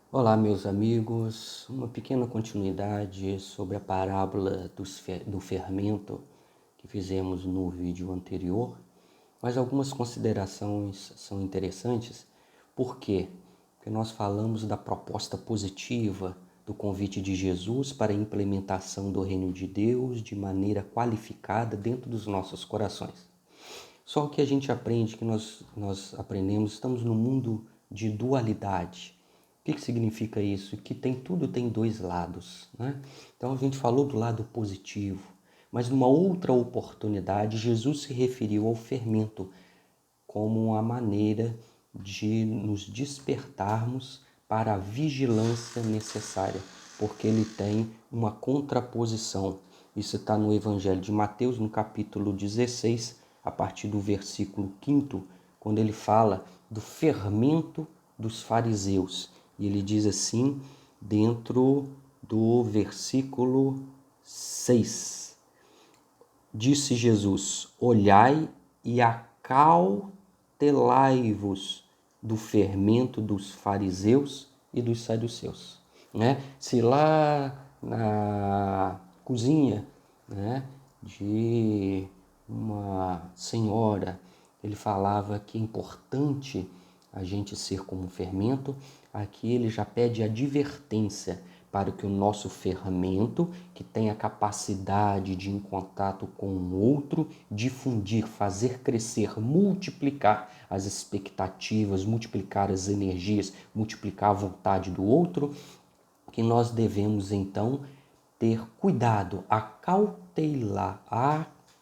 Olá, meus amigos. Uma pequena continuidade sobre a parábola do fermento que fizemos no vídeo anterior, mas algumas considerações são interessantes. Por quê? Porque nós falamos da proposta positiva do convite de Jesus para a implementação do reino de Deus de maneira qualificada dentro dos nossos corações. Só que a gente aprende, que nós aprendemos, estamos num mundo de dualidade. O que significa isso? Que tudo tem dois lados, né? Então a gente falou do lado positivo, mas numa outra oportunidade Jesus se referiu ao fermento como uma maneira de nos despertarmos para a vigilância necessária, porque ele tem uma contraposição. Isso está no Evangelho de Mateus, no capítulo 16, a partir do versículo 5, quando ele fala do fermento dos fariseus. E ele diz assim, dentro do versículo 6. Disse Jesus: olhai e acautelai-vos do fermento dos fariseus e dos saduceus. Né? Se lá na cozinha, né, de uma senhora ele falava que é importante a gente ser como um fermento, aqui ele já pede advertência para que o nosso fermento, que tem a capacidade de, em contato com o outro, difundir, fazer crescer, multiplicar as expectativas, multiplicar as energias, multiplicar a vontade do outro, que nós devemos então ter cuidado, acautelar,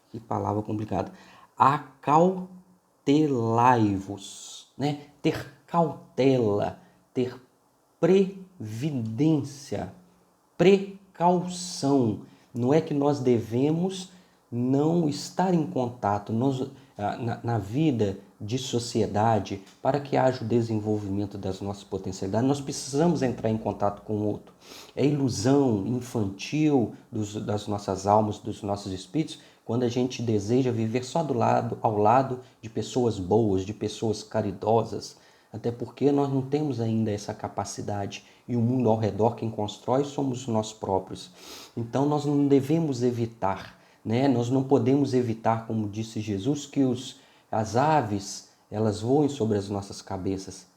que palavra complicada, acautelai-vos, né? Ter cautela, ter previdência, precaução. Não é que nós devemos não estar em contato na vida de sociedade para que haja o desenvolvimento das nossas potencialidades. Nós precisamos entrar em contato com o outro. É ilusão infantil das nossas almas, dos nossos espíritos, quando a gente deseja viver só ao lado de pessoas boas, de pessoas caridosas, até porque nós não temos ainda essa capacidade e o mundo ao redor quem constrói somos nós próprios. Então nós não devemos evitar, né? Nós não podemos evitar, como disse Jesus, que as aves elas voem sobre as nossas cabeças.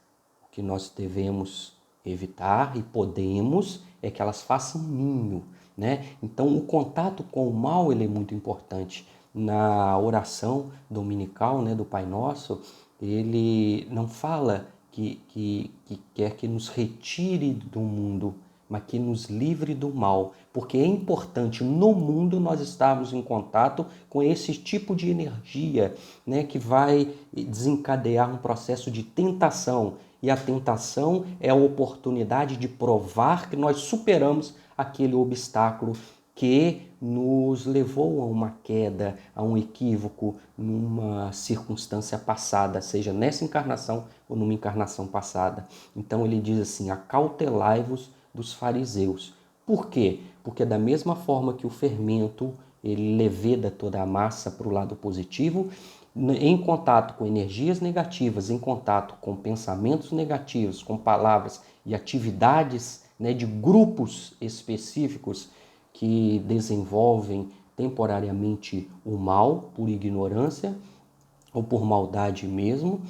O que nós devemos evitar e podemos é que elas façam ninho, né? Então o contato com o mal ele é muito importante. Na oração dominical, né, do Pai Nosso, ele não fala que quer que nos retire do mundo, mas que nos livre do mal, porque é importante no mundo nós estarmos em contato com esse tipo de energia, né, que vai desencadear um processo de tentação, e a tentação é a oportunidade de provar que nós superamos aquele obstáculo que nos levou a uma queda, a um equívoco numa circunstância passada, seja nessa encarnação ou numa encarnação passada. Então ele diz assim: acautelai-vos dos fariseus. Por quê? Porque da mesma forma que o fermento ele leveda toda a massa para o lado positivo, em contato com energias negativas, em contato com pensamentos negativos, com palavras e atividades, né, de grupos específicos que desenvolvem temporariamente o mal por ignorância ou por maldade mesmo,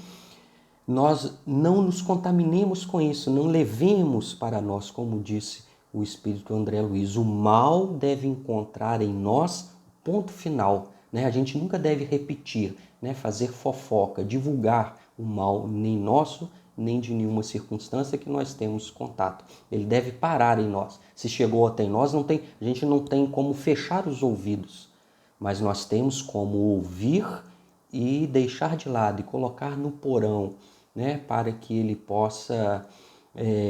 nós não nos contaminemos com isso, não levemos para nós, como disse o Espírito André Luiz, o mal deve encontrar em nós ponto final, né? A gente nunca deve repetir, né? Fazer fofoca, divulgar o mal nem nosso, nem de nenhuma circunstância que nós temos contato. Ele deve parar em nós. Se chegou até nós, a gente não tem como fechar os ouvidos, mas nós temos como ouvir e deixar de lado e colocar no porão, né, para que ele possa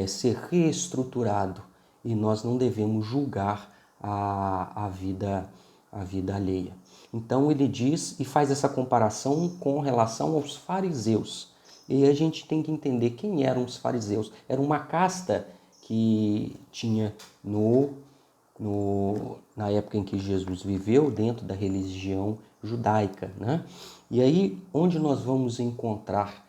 ser reestruturado. E nós não devemos julgar a vida alheia. Então ele diz e faz essa comparação com relação aos fariseus. E a gente tem que entender quem eram os fariseus. Era uma casta que tinha na época em que Jesus viveu, dentro da religião judaica, né? E aí, onde nós vamos encontrar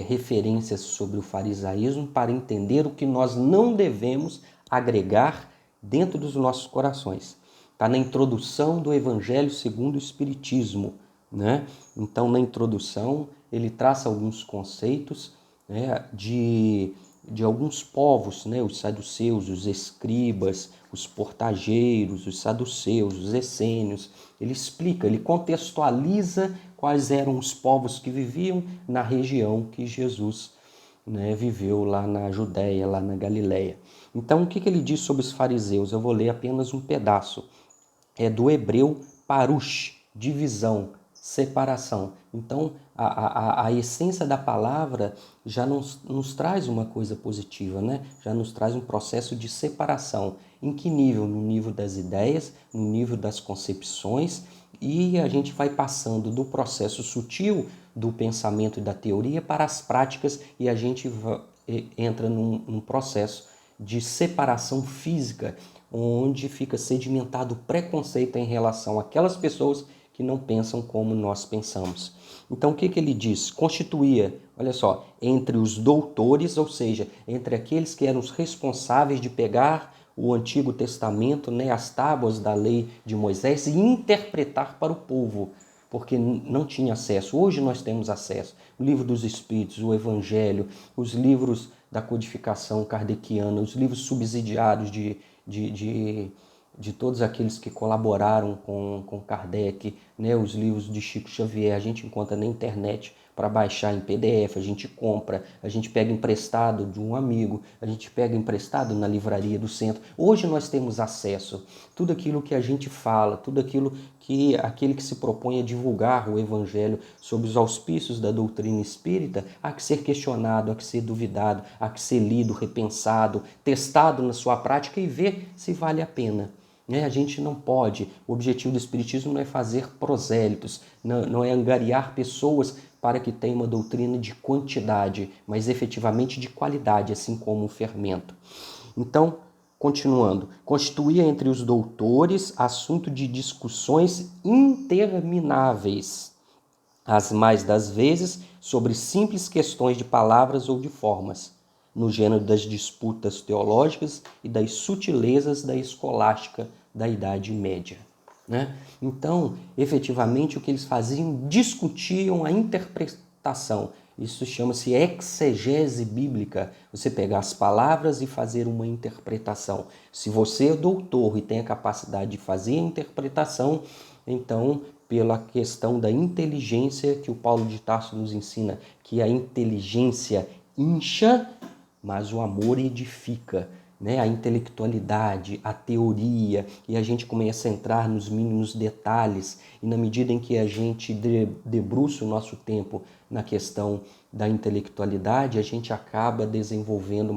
referências sobre o farisaísmo para entender o que nós não devemos agregar dentro dos nossos corações. Está na introdução do Evangelho segundo o Espiritismo, né? Então, na introdução, ele traça alguns conceitos, né, de alguns povos, né, os saduceus, os escribas, os portageiros, os saduceus, os essênios. Ele explica, ele contextualiza quais eram os povos que viviam na região que Jesus, né, viveu lá na Judéia, lá na Galiléia. Então, o que ele diz sobre os fariseus? Eu vou ler apenas um pedaço. É do hebreu parush, divisão, separação. Então, a essência da palavra já nos traz uma coisa positiva, né? Já nos traz um processo de separação. Em que nível? No nível das ideias, no nível das concepções, e a gente vai passando do processo sutil do pensamento e da teoria para as práticas, e a gente entra num processo de separação física, onde fica sedimentado o preconceito em relação àquelas pessoas que não pensam como nós pensamos. Então, o que ele diz? Constituía, olha só, entre os doutores, ou seja, entre aqueles que eram os responsáveis de pegar o Antigo Testamento, né, as tábuas da lei de Moisés, e interpretar para o povo, porque não tinha acesso. Hoje nós temos acesso. O Livro dos Espíritos, o Evangelho, os livros da codificação kardeciana, os livros subsidiários de todos aqueles que colaboraram com Kardec, né, os livros de Chico Xavier, a gente encontra na internet para baixar em PDF, a gente compra, a gente pega emprestado de um amigo, a gente pega emprestado na livraria do centro. Hoje nós temos acesso. Tudo aquilo que a gente fala, tudo aquilo que aquele que se propõe a divulgar o Evangelho sob os auspícios da doutrina espírita, há que ser questionado, há que ser duvidado, há que ser lido, repensado, testado na sua prática e ver se vale a pena. A gente não pode, o objetivo do Espiritismo não é fazer prosélitos, não é angariar pessoas para que tenham uma doutrina de quantidade, mas efetivamente de qualidade, assim como o fermento. Então, continuando, constituía entre os doutores assunto de discussões intermináveis, as mais das vezes sobre simples questões de palavras ou de formas, no gênero das disputas teológicas e das sutilezas da escolástica da Idade Média. Né? Então, efetivamente, o que eles faziam, discutiam a interpretação. Isso chama-se exegese bíblica, você pegar as palavras e fazer uma interpretação. Se você é doutor e tem a capacidade de fazer a interpretação, então, pela questão da inteligência que o Paulo de Tarso nos ensina, que a inteligência incha, mas o amor edifica. Né, a intelectualidade, a teoria, e a gente começa a entrar nos mínimos detalhes, e na medida em que a gente debruça o nosso tempo na questão da intelectualidade, a gente acaba desenvolvendo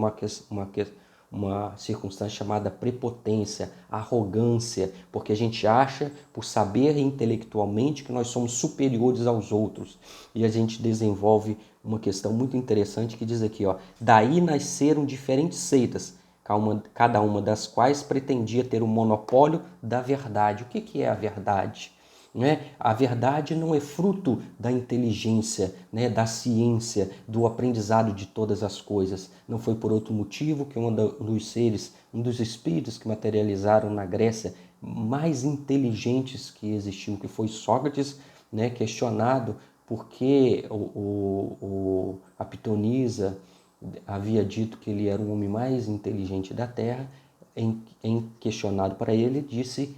uma circunstância chamada prepotência, arrogância, porque a gente acha, por saber intelectualmente, que nós somos superiores aos outros, e a gente desenvolve uma questão muito interessante que diz aqui, ó, daí nasceram diferentes seitas, cada uma das quais pretendia ter o monopólio da verdade. O que é a verdade? A verdade não é fruto da inteligência, da ciência, do aprendizado de todas as coisas. Não foi por outro motivo que um dos espíritos que materializaram na Grécia, mais inteligentes que existiu, que foi Sócrates, questionado por que a pitonisa havia dito que ele era o homem mais inteligente da Terra. Em questionado para ele, disse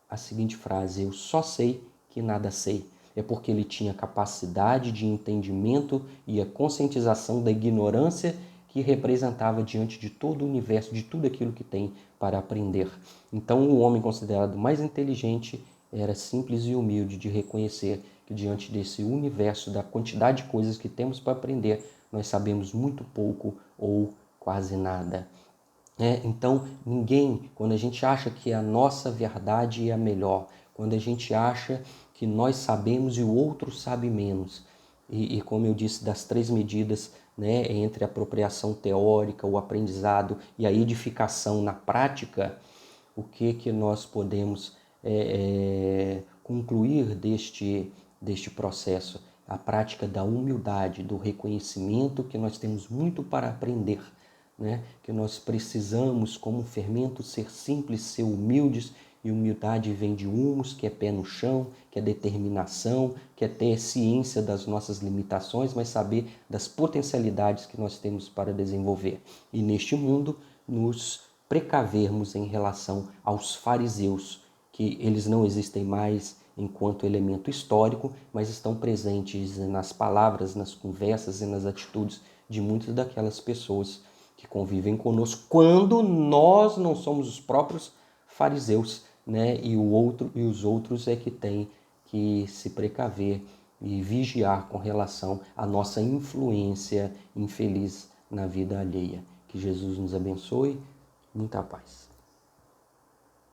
a seguinte frase: eu só sei que nada sei. É porque ele tinha capacidade de entendimento e a conscientização da ignorância que representava diante de todo o universo, de tudo aquilo que tem para aprender. Então, o homem considerado mais inteligente era simples e humilde de reconhecer que diante desse universo, da quantidade de coisas que temos para aprender, nós sabemos muito pouco ou quase nada. Então, quando a gente acha que a nossa verdade é a melhor, quando a gente acha que nós sabemos e o outro sabe menos, e como eu disse, das 3 medidas, entre a apropriação teórica, o aprendizado e a edificação na prática, o que nós podemos concluir deste processo? a prática da humildade, do reconhecimento que nós temos muito para aprender, né? Que nós precisamos, como um fermento, ser simples, ser humildes, e humildade vem de humus, que é pé no chão, que é determinação, que é ter ciência das nossas limitações, mas saber das potencialidades que nós temos para desenvolver. E neste mundo, nos precavermos em relação aos fariseus, que eles não existem mais enquanto elemento histórico, mas estão presentes nas palavras, nas conversas e nas atitudes de muitas daquelas pessoas que convivem conosco, quando nós não somos os próprios fariseus, né? E os outros é que têm que se precaver e vigiar com relação à nossa influência infeliz na vida alheia. Que Jesus nos abençoe. Muita paz.